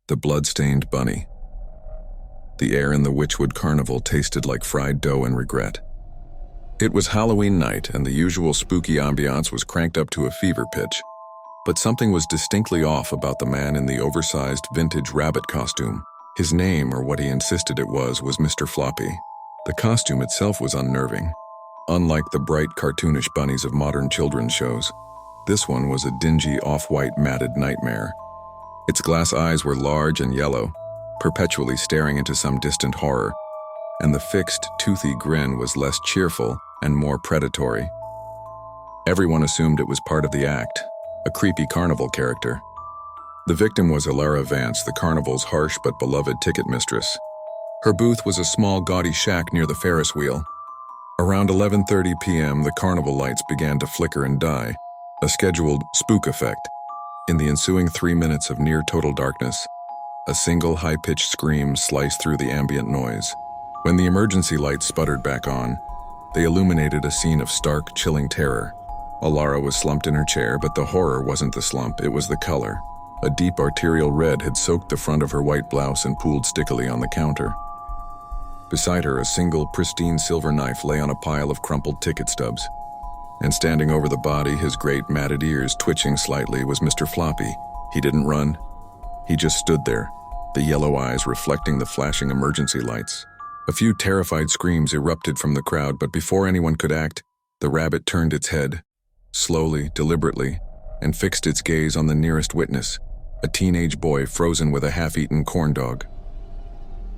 The blood-stained bunny. The air in the Witchwood Carnival tasted like fried dough and regret. It was Halloween night, and the usual spooky ambiance was cranked up to a fever pitch. But something was distinctly off about the man in the oversized vintage rabbit costume. His name, or what he insisted it was Mr. Floppy. The costume itself was unnerving. Unlike the bright, cartoonish bunnies of modern children's shows, this one was a dingy, off-white, matted nightmare. Its glass eyes were large and yellow, perpetually staring into some distant horror, and the fixed, toothy grin was less cheerful and more predatory. Everyone assumed it was part of the act, a creepy carnival character. The victim was Alara Vance, the carnival's harsh but beloved ticket mistress. Her booth was a small, gaudy shack near the Ferris wheel. Around 11:30 p.m., the carnival lights began to flicker and die, a scheduled spook effect. In the ensuing 3 minutes of near-total darkness, a single high-pitched scream sliced through the ambient noise. When the emergency lights sputtered back on, they illuminated a scene of stark, chilling terror. Alara was slumped in her chair, but the horror wasn't the slump, it was the color. A deep arterial red had soaked the front of her white blouse and pooled stickily on the counter. Beside her, a single, pristine silver knife lay on a pile of crumpled ticket stubs. And standing over the body, his great matted ears twitching slightly, was Mr. Floppy. He didn't run. He just stood there, the yellow eyes reflecting the flashing emergency lights. A few terrified screams erupted from the crowd, but before anyone could act, the rabbit turned its head, slowly, deliberately, and fixed its gaze on the nearest witness, a teenage boy frozen with a half-eaten corn dog.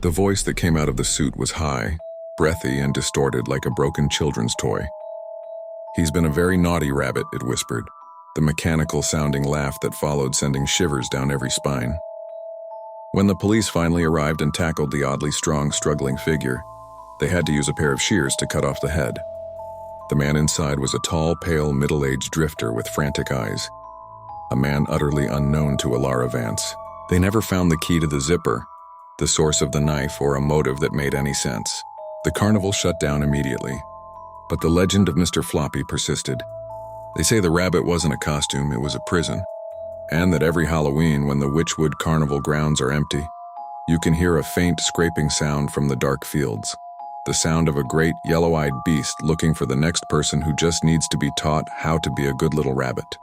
The voice that came out of the suit was high, breathy, and distorted like a broken children's toy. "He's been a very naughty rabbit," it whispered, the mechanical-sounding laugh that followed sending shivers down every spine. When the police finally arrived and tackled the oddly strong, struggling figure, they had to use a pair of shears to cut off the head. The man inside was a tall, pale, middle-aged drifter with frantic eyes, a man utterly unknown to Alara Vance. They never found the key to the zipper, the source of the knife, or a motive that made any sense. The carnival shut down immediately, but the legend of Mr. Floppy persisted. They say the rabbit wasn't a costume, it was a prison, and that every Halloween, when the Witchwood Carnival grounds are empty, you can hear a faint scraping sound from the dark fields, the sound of a great yellow-eyed beast looking for the next person who just needs to be taught how to be a good little rabbit.